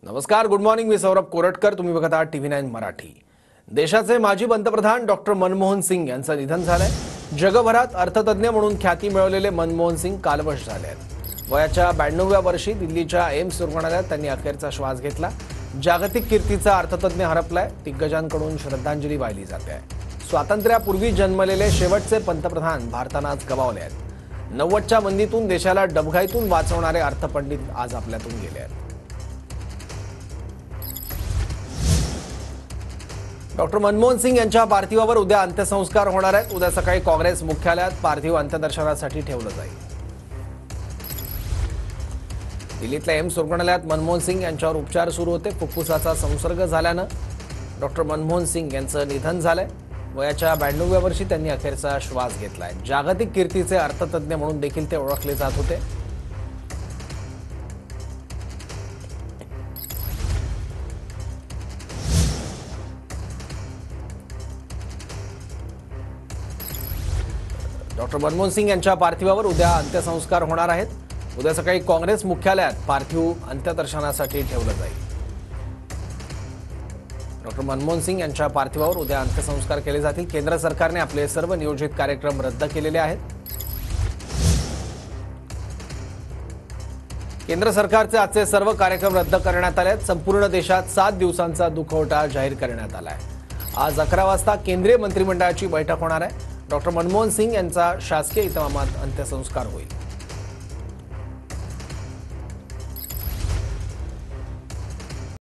नमस्कार, good morning. मी सौरभ कोरटकर. तुम्ही बघत आहात TV9 मराठी. देशाचे माजी पंतप्रधान डॉक्टर मनमोहन सिंग यांचं निधन झालंय. जगभरात अर्थतज्ञ म्हणून ख्याती मिळवलेले मनमोहन सिंग कालवश झाले आहेत. वयाच्या 92व्या वर्षी दिल्लीच्या एम्स रुग्णालयात त्यांनी अखेरचा श्वास घेतला. जागतिक कीर्तीचा अर्थतज्ञ हरपलाय. दिग्गजांकडून श्रद्धांजली वाहिली जाते आहे. स्वातंत्र्यापूर्वी जन्मलेले शेवटचे पंतप्रधान भारतानं आज गमावले आहेत. 90च्या मंदीतून देशाला डबघाईतून वाचवणारे अर्थपंडित आज आपल्यातून गेले आहेत. डॉक्टर मनमोहन सिंग यांच्या पार्थिवावर उद्या अंत्यसंस्कार होणार आहेत. उद्या सकाळी काँग्रेस मुख्यालयात पार्थिव अंत्यदर्शनासाठी ठेवलं जाईल. दिल्लीतल्या एम्स रुग्णालयात मनमोहन सिंग यांच्यावर उपचार सुरू होते. फुफ्फुसाचा संसर्ग झाल्यानं डॉक्टर मनमोहन सिंग यांचं निधन झालंय. वयाच्या 92व्या वर्षी त्यांनी अखेरचा श्वास घेतलाय. जागतिक कीर्तीचे अर्थतज्ञ म्हणून देखील ते ओळखले जात होते. डॉक्टर मनमोहन सिंग यांच्या पार्थिवावर उद्या अंत्यसंस्कार होणार आहेत. उद्या सकाळी काँग्रेस मुख्यालयात पार्थिव अंत्यदर्शनासाठी ठेवलं जाईल. डॉक्टर मनमोहन सिंग यांच्या पार्थिवावर उद्या अंत्यसंस्कार केले जातील. केंद्र सरकारने आपले सर्व नियोजित कार्यक्रम रद्द केलेले आहेत. केंद्र सरकारचे आजचे सर्व कार्यक्रम रद्द करण्यात आले आहेत. संपूर्ण देशात 7 दिवसांचा दुखवटा जाहीर करण्यात आला आहे. आज 11 वाजता केंद्रीय मंत्रिमंडळाची बैठक होणार आहे. डॉक्टर मनमोहन सिंग यांचा शासकीय इतमामात अंत्यसंस्कार होईल.